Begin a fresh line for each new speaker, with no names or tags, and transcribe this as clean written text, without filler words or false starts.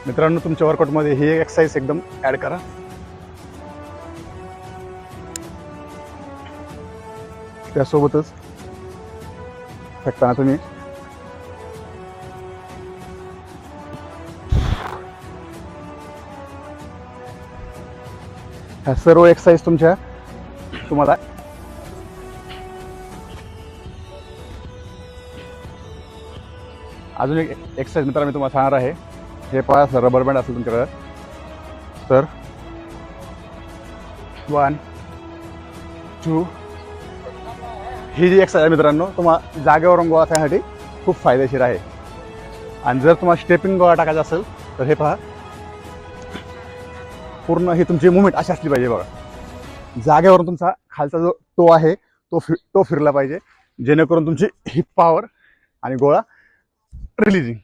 मित्रांनो, तुमच्या वर्कआउटमध्ये ही एक एक्सरसाइज एकदम ॲड करा. त्यासोबतच फेकताना तुम्ही ह्या सर्व एक्सरसाइज तुम्हाला अजून एक एक्सरसाइज मित्रांनो मी तुम्हाला सांगणार आहे. हे पहा, रबर बँड असेल तुमच्याकडे तर 1 2 ही जी एक्सरसाइज आहे मित्रांनो तुम्हाला जागेवरून गोळा करण्यासाठी खूप फायदेशीर आहे. आणि जर तुम्हाला स्टेपिंग गोळा टाकायचा असेल तर हे पहा, पूर्ण ही तुमची मुवमेंट अशी असली पाहिजे. बघा, जागेवरून तुमचा खालचा जो टो आहे तो फिरला पाहिजे, जेणेकरून तुमची हिप पॉवर आणि गोळा रिलीजिंग